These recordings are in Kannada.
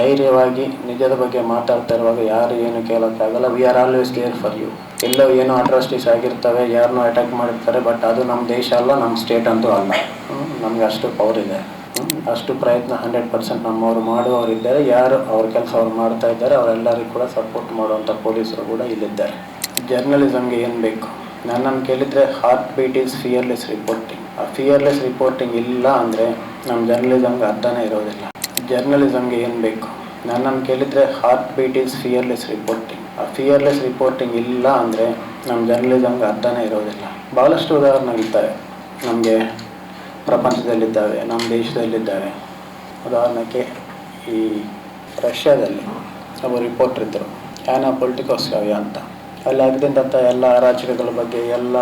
ಧೈರ್ಯವಾಗಿ ನಿಜದ ಬಗ್ಗೆ ಮಾತಾಡ್ತಾ ಇರುವಾಗ ಯಾರು ಏನು ಕೇಳೋಕ್ಕಾಗಲ್ಲ. We are always there for you. ಎಲ್ಲೋ ಏನೋ ಅಟ್ರಾಸಿಟೀಸ್ ಆಗಿರ್ತವೆ, ಯಾರನ್ನೋ ಅಟ್ಯಾಕ್ ಮಾಡಿರ್ತಾರೆ, ಬಟ್ ಅದು ನಮ್ಮ ದೇಶ ಅಲ್ಲ, ನಮ್ಮ ಸ್ಟೇಟ್ ಅಂತೂ ಅಲ್ಲ. ನಮಗೆ ಅಷ್ಟು ಪವರ್ ಇದೆ, ಅಷ್ಟು ಪ್ರಯತ್ನ 100% ನಮ್ಮವರು ಮಾಡುವವರಿದ್ದಾರೆ. ಯಾರು ಅವ್ರ ಕೆಲಸ ಅವ್ರು ಮಾಡ್ತಾ ಇದ್ದಾರೆ, ಅವರೆಲ್ಲರಿಗೂ ಕೂಡ ಸಪೋರ್ಟ್ ಮಾಡುವಂಥ ಪೊಲೀಸರು ಕೂಡ ಇಲ್ಲಿದ್ದಾರೆ. ಜರ್ನಲಿಸಮ್ಗೆ ಏನು ಬೇಕು? ನನ್ನನ್ನು ಕೇಳಿದರೆ heart beat is fearless reporting. ಆ ಫಿಯರ್ಲೆಸ್ ರಿಪೋರ್ಟಿಂಗ್ ಇಲ್ಲ ಅಂದರೆ ನಮ್ಮ ಜರ್ನಲಿಸಮ್ಗೆ ಅರ್ಥನೇ ಇರೋದಿಲ್ಲ. ಜರ್ನಲಿಸಮ್ಗೆ ಏನು ಬೇಕು? ನನ್ನನ್ನು ಕೇಳಿದರೆ heart beat is fearless reporting. ಆ ಫಿಯರ್ಲೆಸ್ ರಿಪೋರ್ಟಿಂಗ್ ಇಲ್ಲ ಅಂದರೆ ನಮ್ಮ ಜರ್ನಲಿಸಮ್ಗೆ ಅರ್ಥನೇ ಇರೋದಿಲ್ಲ. ಭಾಳಷ್ಟು ಉದಾಹರಣೆಗಳಿದ್ದಾವೆ, ನಮಗೆ ಪ್ರಪಂಚದಲ್ಲಿದ್ದಾವೆ, ನಮ್ಮ ದೇಶದಲ್ಲಿದ್ದಾವೆ. ಉದಾಹರಣೆಗೆ ಈ ರಷ್ಯಾದಲ್ಲಿ ಒಬ್ಬ ರಿಪೋರ್ಟ್ರ್ ಇದ್ದರು, ಆ್ಯನಾ ಪೊಲಿಟಿಕೋಸ್ಕಾಯ ಅಂತ. ಅಲ್ಲಿ ಆಗಿದ್ದಂಥ ಎಲ್ಲ ಅರಾಚಕಗಳ ಬಗ್ಗೆ, ಎಲ್ಲ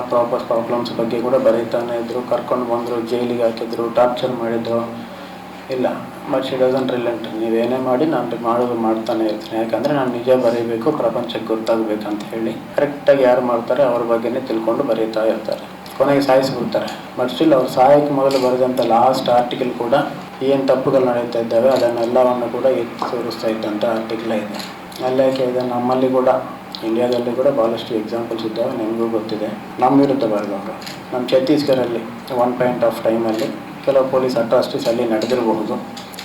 ಪ್ರಾಬ್ಲಮ್ಸ್ ಬಗ್ಗೆ ಕೂಡ ಬರೀತಾನೆ ಇದ್ದರು. ಕರ್ಕೊಂಡು ಬಂದರು, ಜೈಲಿಗೆ ಹಾಕಿದ್ರು, ಟಾರ್ಚರ್ ಮಾಡಿದರು. ಇಲ್ಲ, ಬಟ್ ಶಿ ಡಸಂಟ್ ರಿಲೆಂಟ್. ನೀವೇನೇ ಮಾಡಿ ನಾನು ಮಾಡ್ತಾನೆ ಇರ್ತೀನಿ, ಯಾಕಂದರೆ ನಾನು ನಿಜ ಬರೀಬೇಕು, ಪ್ರಪಂಚಕ್ಕೆ ಗೊತ್ತಾಗಬೇಕಂತ ಹೇಳಿ ಕರೆಕ್ಟಾಗಿ ಯಾರು ಮಾಡ್ತಾರೆ ಅವ್ರ ಬಗ್ಗೆನೇ ತಿಳ್ಕೊಂಡು ಬರೀತಾ ಇರ್ತಾರೆ. ಕೊನೆಗೆ ಸಾಯಿಸಿಬಿಡ್ತಾರೆ. ಬಟ್ ಸ್ಟಿಲ್ ಅವ್ರು ಸಾಯೋಕ್ಕೆ ಮೊದಲು ಬರೆದಂಥ ಲಾಸ್ಟ್ ಆರ್ಟಿಕಲ್ ಕೂಡ ಏನು ತಪ್ಪುಗಳು ನಡೀತಾ ಇದ್ದಾವೆ ಅದನ್ನೆಲ್ಲವನ್ನು ಕೂಡ ಎತ್ತಿ ತೋರಿಸ್ತಾ ಇದ್ದಂಥ ಆರ್ಟಿಕಲೇ ಇದೆ. ಅಲ್ಲೇಕೆ ಇದೆ, ನಮ್ಮಲ್ಲಿ ಕೂಡ ಇಂಡಿಯಾದಲ್ಲಿ ಕೂಡ ಭಾಳಷ್ಟು ಎಕ್ಸಾಂಪಲ್ಸ್ ಇದ್ದಾವೆ, ನಿಮಗೂ ಗೊತ್ತಿದೆ. ನಮ್ಮ ವಿರುದ್ಧ ಬರೆದವರು ನಮ್ಮ ಛತ್ತೀಸ್ಗಢಲ್ಲಿ ಒನ್ ಪಾಯಿಂಟ್ ಆಫ್ ಟೈಮಲ್ಲಿ ಕೆಲವು ಪೊಲೀಸ್ ಅಟ್ರಾಸಿಟೀಸ್ ಅಲ್ಲಿ ನಡೆದಿರಬಹುದು.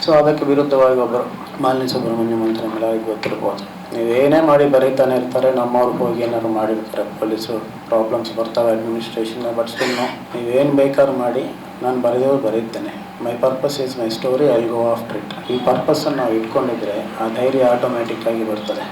ಸೊ ಅದಕ್ಕೆ ವಿರುದ್ಧವಾಗಿ ಒಬ್ಬರು ಮಾಲಿನಿ ಸುಬ್ರಹ್ಮಣ್ಯಂ ಅಂತ ನಿಮಗೆಲ್ಲರಿಗೂ ಗೊತ್ತಿರ್ಬೋದು. ನೀವೇನೇ ಮಾಡಿ ಬರೀತಾನೆ ಇರ್ತಾರೆ, ನಮ್ಮವ್ರಿಗೆ ಹೋಗಿ ಏನಾದ್ರು ಮಾಡಿರ್ತಾರೆ ಪೊಲೀಸರು. ಪ್ರಾಬ್ಲಮ್ಸ್ ಬರ್ತವೆ ಅಡ್ಮಿನಿಸ್ಟ್ರೇಷನ್, ಬಟ್ ಸ್ಟಿಲ್ ನೀವೇನು ಬೇಕಾದ್ರೂ ಮಾಡಿ, ನಾನು ಬರೆದವರು ಬರೀತೇನೆ. My purpose is my story, I go after it. ಈ ಪರ್ಪಸ್ಸನ್ನು ನಾವು ಇಟ್ಕೊಂಡಿದ್ರೆ ಆ ಧೈರ್ಯ ಆಟೋಮ್ಯಾಟಿಕ್ಕಾಗಿ ಬರ್ತದೆ.